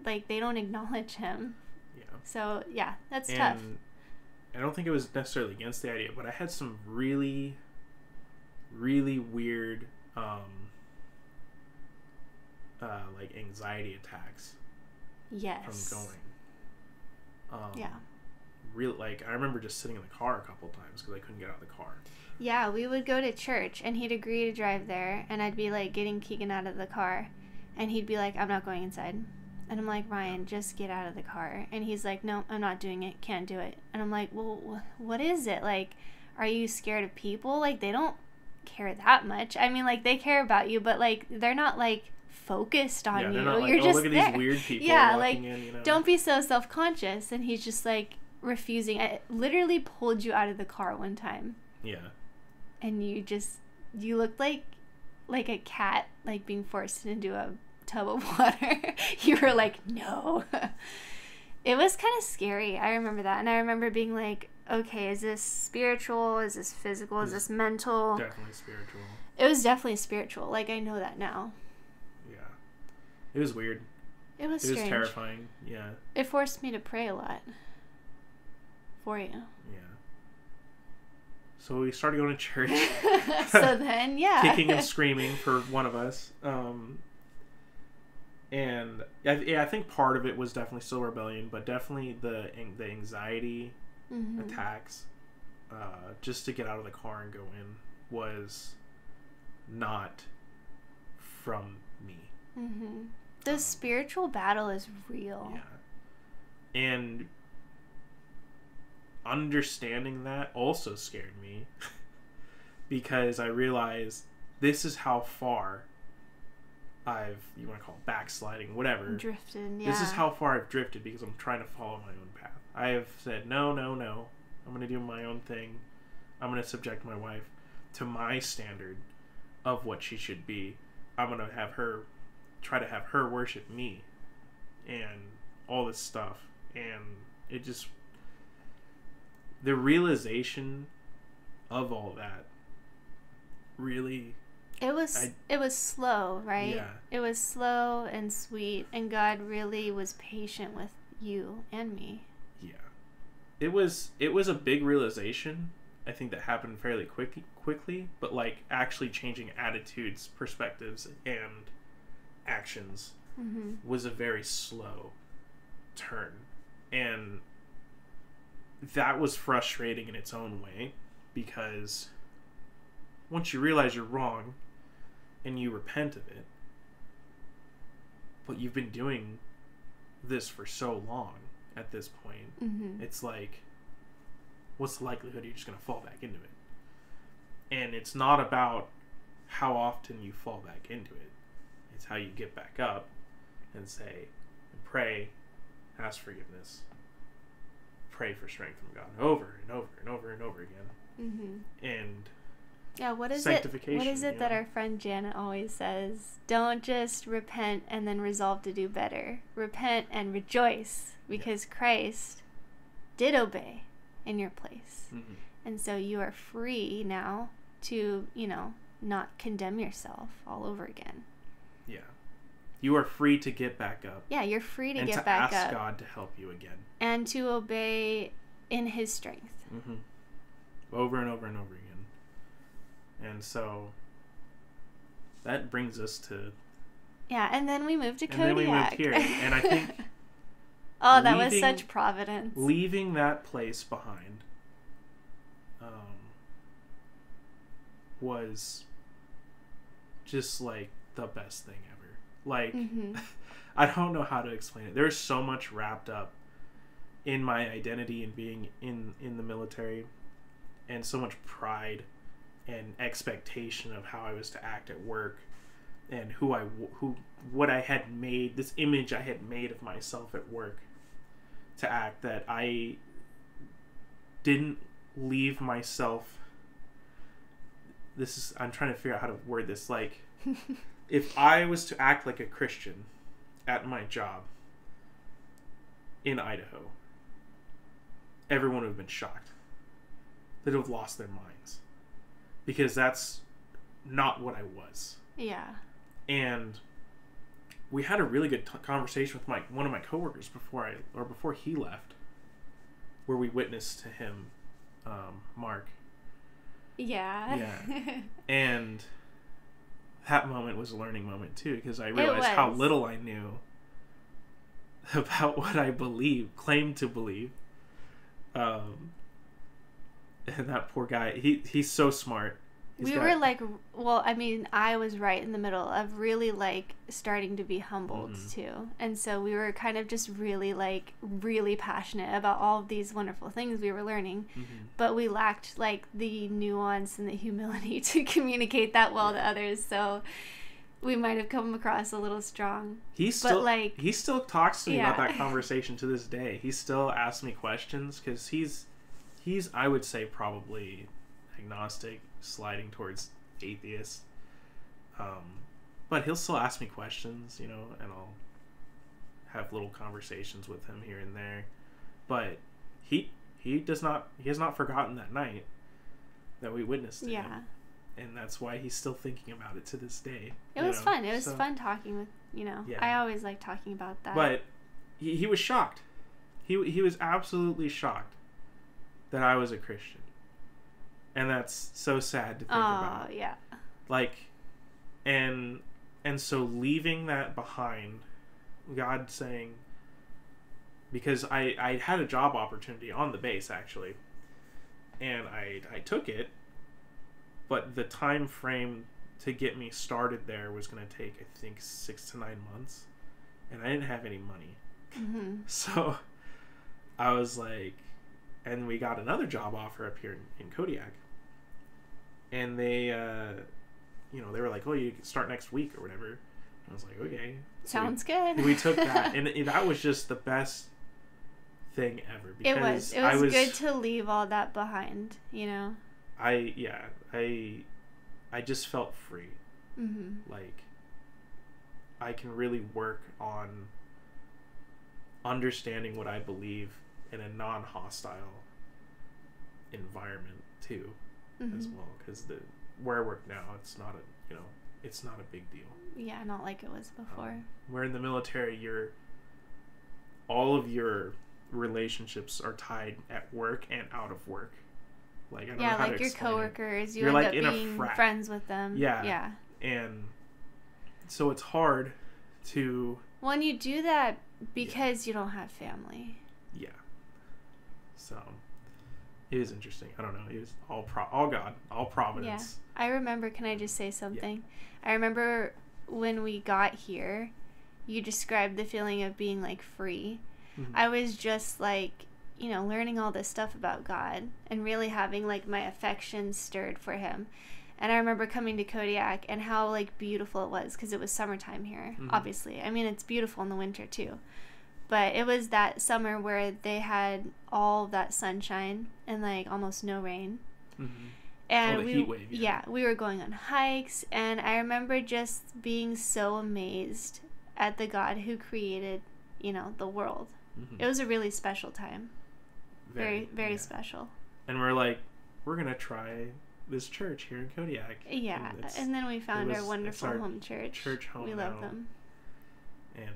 like, they don't acknowledge him. Yeah. So, yeah, that's tough. I don't think it was necessarily against the idea, but I had some really, really weird, like, anxiety attacks. Yes. From going. Yeah. Like, I remember just sitting in the car a couple times because I couldn't get out of the car. Yeah, we would go to church, and he'd agree to drive there, and I'd be, like, getting Keegan out of the car, and he'd be like, I'm not going inside. And I'm like, Ryan, just get out of the car. And he's like, no, I'm not doing it. Can't do it. And I'm like, well, what is it? Like, are you scared of people? Like, they don't care that much. I mean, like, they care about you, but, like, they're not, like, focused on you. They're not like, You're just look at there. these weird people yeah, walking like, in, you know? Don't be so self-conscious. And he's just, like, refusing. I literally pulled you out of the car one time. Yeah. And you looked like a cat, like, being forced into a tub of water. You were like, no. It was kind of scary. I remember that. And I remember being like, okay, is this spiritual? Is this physical? Is this mental? Definitely spiritual. It was definitely spiritual. Like, I know that now. Yeah. It was weird. It was strange. strange. It was terrifying. Yeah. It forced me to pray a lot. For you. Yeah. So we started going to church. So then, yeah. Kicking and screaming for one of us. And I think part of it was definitely still rebellion, but definitely the anxiety attacks, just to get out of the car and go in, was not from me. Mm-hmm. The spiritual battle is real. Yeah. And understanding that also scared me because I realized this is how far you want to call it backsliding, whatever. Drifted, yeah. This is how far I've drifted because I'm trying to follow my own path. I have said, no. I'm going to do my own thing. I'm going to subject my wife to my standard of what she should be. I'm going to try to have her worship me and all this stuff. And it just, the realization of all that really... It was slow, right? Yeah. It was slow and sweet, and God really was patient with you and me. Yeah. It was a big realization, I think, that happened fairly quickly, but, like, actually changing attitudes, perspectives, and actions was a very slow turn. And that was frustrating in its own way, because once you realize you're wrong and you repent of it, but you've been doing this for so long at this point, it's like, what's the likelihood you're just going to fall back into it? And it's not about how often you fall back into it. It's how you get back up and say, and pray, ask forgiveness, pray for strength from God over and over and over and over again. And yeah, what is it that our friend Janet always says? Don't just repent and then resolve to do better. Repent and rejoice, because Christ did obey in your place. And so you are free now to, not condemn yourself all over again. Yeah. You are free to get back up. Yeah, you're free to and get back up. And to ask God to help you again. And to obey in His strength. Over and over and over again. And so that brings us to... Yeah, and then we moved to Kodiak. And then we moved here. And I think... oh, that was such providence. Leaving that place behind was just, like, the best thing ever. Like, I don't know how to explain it. There's so much wrapped up in my identity and being in the military, and so much pride and expectation of how I was to act at work, and what I had made, this image I had made of myself at work to act, that I didn't leave myself. I'm trying to figure out how to word this. Like, if I was to act like a Christian at my job, in Idaho, everyone would have been shocked. They'd have lost their minds. Because that's not what I was. Yeah. And we had a really good conversation with one of my coworkers before he left, where we witnessed to him, Mark. Yeah. Yeah. And that moment was a learning moment too, because I realized how little I knew about what I claimed to believe. And that poor guy, he's so smart. Were like, well, I mean, I was right in the middle of really like starting to be humbled too. And so we were kind of just really passionate about all of these wonderful things we were learning, but we lacked like the nuance and the humility to communicate that well to others. So we might have come across a little strong. He still talks to me about that conversation to this day. He still asks me questions because he's I would say probably agnostic, sliding towards atheist. But he'll still ask me questions, and I'll have little conversations with him here and there. But he has not forgotten that night that we witnessed to him. And that's why he's still thinking about it to this day. It was fun. It was fun talking with, I always like talking about that. But he was shocked. He was absolutely shocked that I was a Christian. And that's so sad to think about. Oh, yeah. Like, and so leaving that behind, God saying, because I had a job opportunity on the base, actually, and I took it, but the time frame to get me started there was going to take, I think, 6 to 9 months, and I didn't have any money. So I was like, and we got another job offer up here in Kodiak. And they, they were like, oh, you can start next week or whatever. And I was like, okay. Sounds good. We took that. And that was just the best thing ever. Because it was good to leave all that behind, I just felt free. Like, I can really work on understanding what I believe in a non-hostile environment too, as well, because where I work now, it's not a big deal. Yeah, not like it was before. Where in the military, all of your relationships are tied at work and out of work. Like, I don't know how to your explain coworkers, you're end like up in being a frat. friends with them. Yeah. And so it's hard to. When you do that because you don't have family. Yeah. So it was interesting. I don't know. It was all God, all providence. Yeah. I remember. Can I just say something? Yeah. I remember when we got here, you described the feeling of being like free. I was just like, learning all this stuff about God and really having like my affections stirred for him. And I remember coming to Kodiak and how like beautiful it was because it was summertime here, obviously. I mean, it's beautiful in the winter too. But it was that summer where they had all that sunshine and like almost no rain. And heat wave. Yeah, we were going on hikes, and I remember just being so amazed at the God who created, the world. It was a really special time. Very, very special. And we're like, we're going to try this church here in Kodiak. Yeah, and then we found our wonderful home church. Church home We love them. And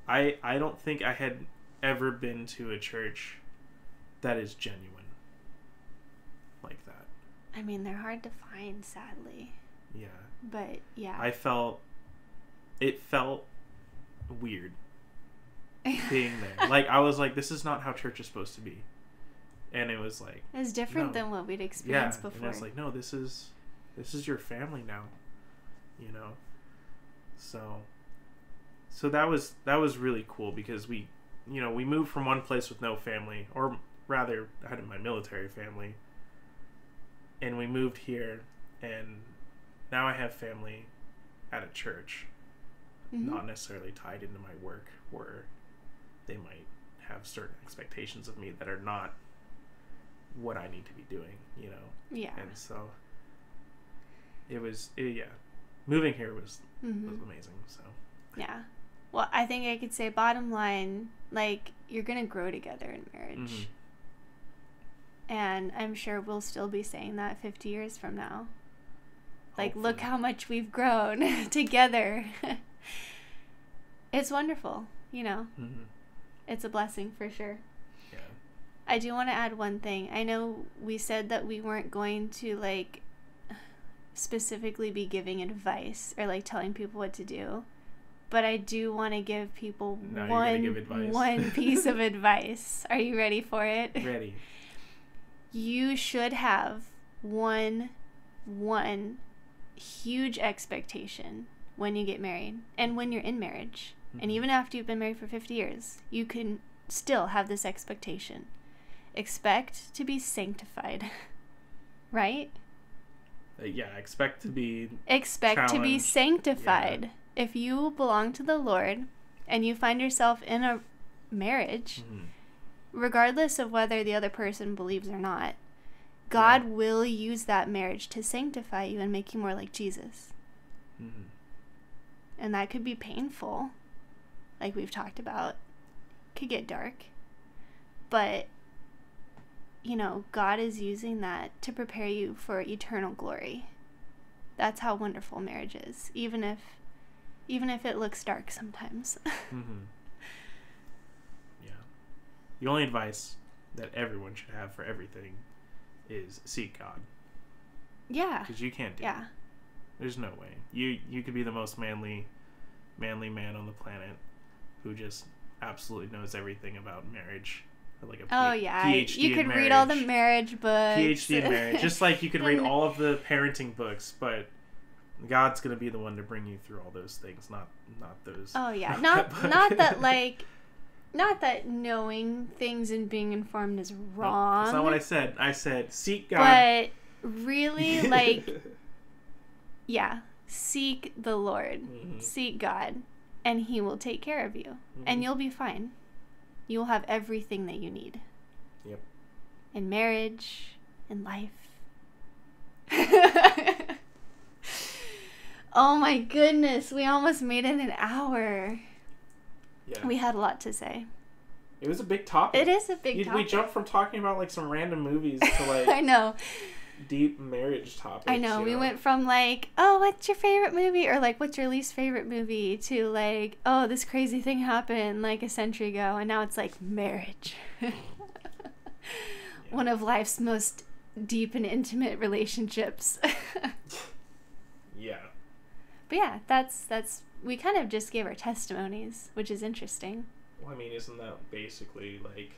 I don't think I had ever been to a church that is genuine like that. I mean, they're hard to find, sadly. Yeah. But, yeah. It felt weird being there. Like, I was like, this is not how church is supposed to be. And it was like... It's different than what we'd experienced before. And it's like, no, this is your family now. So that was really cool because we moved from one place with no family, or rather, I had my military family, and we moved here, and now I have family at a church, not necessarily tied into my work, where they might have certain expectations of me that are not what I need to be doing, Yeah. And so moving here was amazing. So yeah. Well, I think I could say bottom line, like, you're going to grow together in marriage. Mm-hmm. And I'm sure we'll still be saying that 50 years from now. Like, Hopefully. look how much we've grown together. It's wonderful, you know. Mm-hmm. It's a blessing for sure. Yeah. I do want to add one thing. I know we said that we weren't going to, like, specifically be giving advice or, like, telling people what to do. But I do want to give people one piece of advice. Are you ready for it? Ready. You should have one huge expectation when you get married and when you're in marriage. Mm-hmm. And even after you've been married for 50 years, you can still have this expectation. Expect to be sanctified. Right? Yeah, expect to be sanctified. Yeah. If you belong to the Lord and you find yourself in a marriage, mm-hmm. regardless of whether the other person believes or not, God will use that marriage to sanctify you and make you more like Jesus. Mm-hmm. And that could be painful, like we've talked about. Could get dark. But, you know, God is using that to prepare you for eternal glory. That's how wonderful marriage is, even if it looks dark sometimes. Mm-hmm. Yeah. The only advice that everyone should have for everything is seek God. Yeah. Because you can't do it. There's no way. You could be the most manly man on the planet who just absolutely knows everything about marriage. Like a PhD you could in read all the marriage books. PhD in marriage. Just like you could read all of the parenting books, but God's going to be the one to bring you through all those things, not those. Oh, yeah. Not that knowing things and being informed is wrong. That's not what I said. I said seek God. But really, like, yeah, seek the Lord. Mm-hmm. Seek God, and He will take care of you. Mm-hmm. And you'll be fine. You'll have everything that you need. Yep. In marriage, in life. Oh my goodness, we almost made it an hour. Yeah. We had a lot to say. It was a big topic. It is a big topic. We jumped from talking about like some random movies to like I know. Deep marriage topics. I know. We went from like, oh, what's your favorite movie? Or like, what's your least favorite movie? To like, oh, this crazy thing happened like a century ago. And now it's like marriage. Yeah. One of life's most deep and intimate relationships. Yeah. But yeah, that's we kind of just gave our testimonies, which is interesting. Well, I mean, isn't that basically like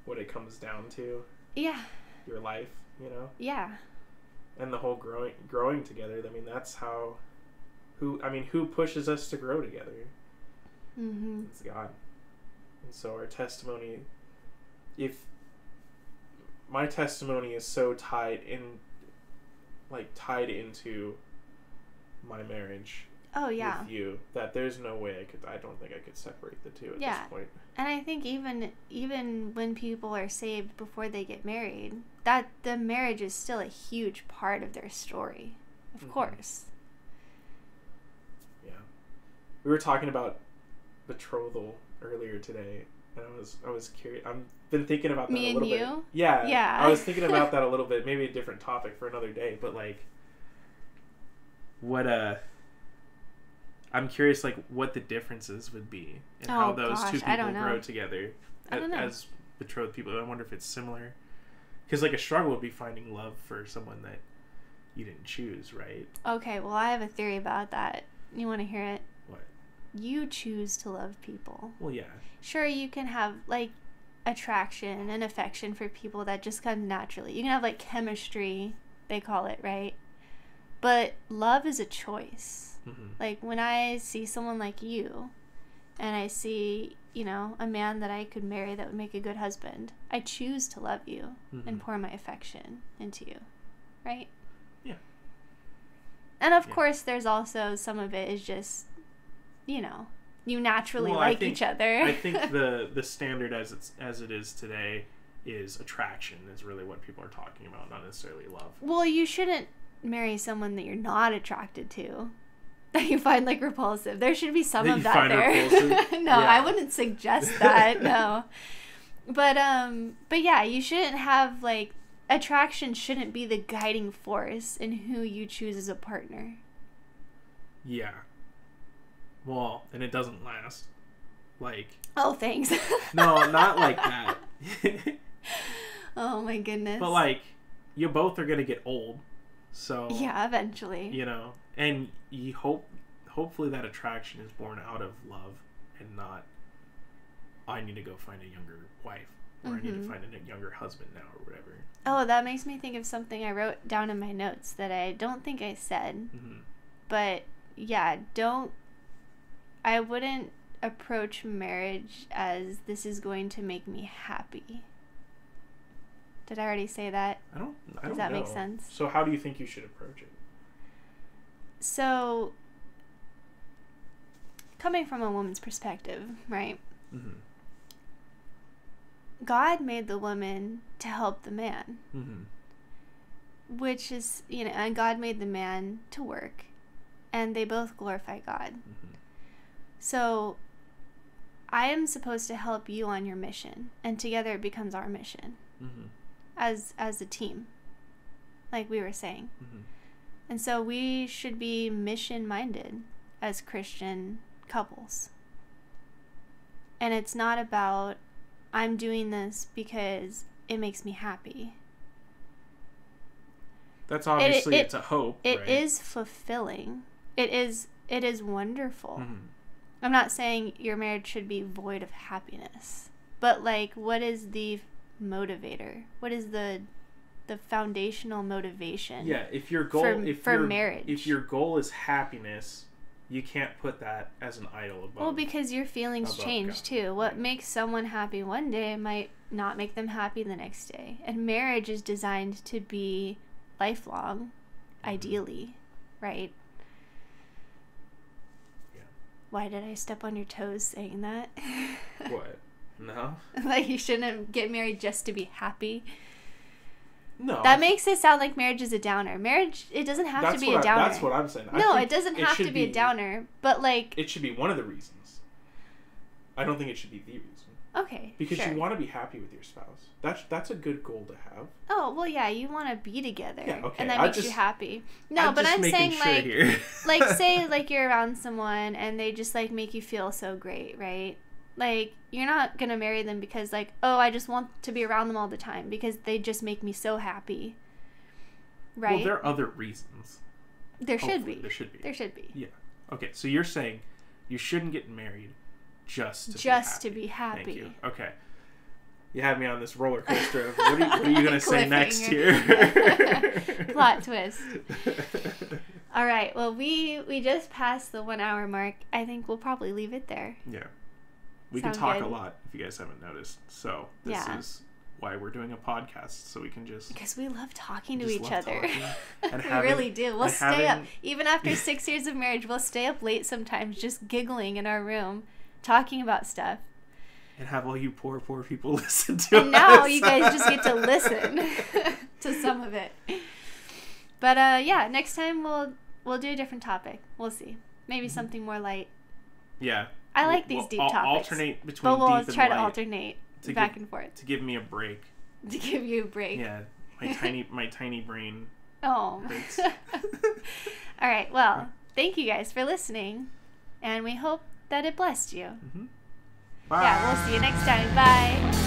what it comes down to? Yeah. Your life, you know? Yeah. And the whole growing together. I mean, that's how who pushes us to grow together? Mm-hmm. It's God. And so our testimony, if my testimony is so tied into my marriage. Oh, yeah. With you, that there's no way I don't think I could separate the two at this point. And I think even when people are saved before they get married, that the marriage is still a huge part of their story. Of mm-hmm. course. Yeah. We were talking about betrothal earlier today, and I was curious. I've been thinking about that a little bit. Me and you? Yeah. Yeah. I was thinking about that a little bit, maybe a different topic for another day, but like I'm curious, like, what the differences would be and how those two people grow together as betrothed people. I wonder if it's similar. Because, like, a struggle would be finding love for someone that you didn't choose, right? Okay, well, I have a theory about that. You want to hear it? What? You choose to love people. Well, yeah. Sure, you can have, like, attraction and affection for people that just come naturally. You can have, like, chemistry, they call it, right? But love is a choice. Mm-hmm. Like, when I see someone like you, and I see, you know, a man that I could marry that would make a good husband, I choose to love you mm-hmm. and pour my affection into you. Right? Yeah. And of course, there's also some of it is just, you know, you naturally like each other. I think the standard as it is today is attraction is really what people are talking about, not necessarily love. Well, you shouldn't marry someone that you're not attracted to. That you find like repulsive. There should be some That of you that find there. repulsive? No, Yeah. I wouldn't suggest that. No. But yeah, you shouldn't have like attraction shouldn't be the guiding force in who you choose as a partner. Yeah. Well, and it doesn't last. Like, Oh, thanks. no, not like that. Oh my goodness. But like, you both are gonna get old, so yeah, eventually. you know, and you hopefully that attraction is born out of love and not, I need to go find a younger wife, or I need to find a younger husband now, or whatever. Oh, that makes me think of something I wrote down in my notes that I don't think I said. But yeah, I wouldn't approach marriage as this is going to make me happy. Did I already say that? I don't Does that know. make sense? So how do you think you should approach it? So, coming from a woman's perspective, right? God made the woman to help the man. Which is, and God made the man to work. And they both glorify God. So, I am supposed to help you on your mission. And together it becomes our mission. As a team. Like we were saying. And so we should be mission-minded as Christian couples. And it's not about, I'm doing this because it makes me happy. That's obviously, it's a hope, It right? is fulfilling. It is wonderful. I'm not saying your marriage should be void of happiness. But, like, what is the motivator? What is the foundational motivation? Yeah, if your goal for marriage. If your goal is happiness, you can't put that as an idol above. Well, because your feelings change God. too. What makes someone happy one day might not make them happy the next day. And marriage is designed to be lifelong, ideally, right? Yeah. Why did I step on your toes saying that? What? No? Like you shouldn't get married just to be happy. No. That makes it sound like marriage is a downer. Marriage, it doesn't have to be a downer. That's what I'm saying. No, it doesn't have to be a downer, but like... It should be one of the reasons. I don't think it should be the reason. Okay, Because sure. you want to be happy with your spouse. That's a good goal to have. Oh, well, yeah, you want to be together. Yeah, okay. And that makes you happy. No, but I'm saying, sure like, here. like, say, like, you're around someone and they just, like, make you feel so great, right? Like, you're not going to marry them because, like, oh, I just want to be around them all the time because they just make me so happy. Right? Well, there are other reasons. There should Hopefully, be. There should be. There should be. Yeah. Okay, so you're saying you shouldn't get married just to be happy. Thank you. Okay. You had me on this roller coaster of what are you going to say next here? Plot twist. All right. Well, we just passed the 1 hour mark. I think we'll probably leave it there. Yeah. We can talk a lot if you guys haven't noticed. So this is why we're doing a podcast, so we can just... Because we love talking to each other. And we really do. We'll stay up. Even after 6 years of marriage, we'll stay up late sometimes just giggling in our room, talking about stuff. And have all you poor people listen to And now you guys just get to listen to some of it. But yeah, next time we'll do a different topic. We'll see. Maybe something more light. Yeah. I like these deep topics. Alternate between deep and light. But we'll try to alternate back and forth. To give me a break. To give you a break. Yeah. My tiny brain. Oh. All right. Well, thank you guys for listening. And we hope that it blessed you. Bye. Yeah, we'll see you next time. Bye.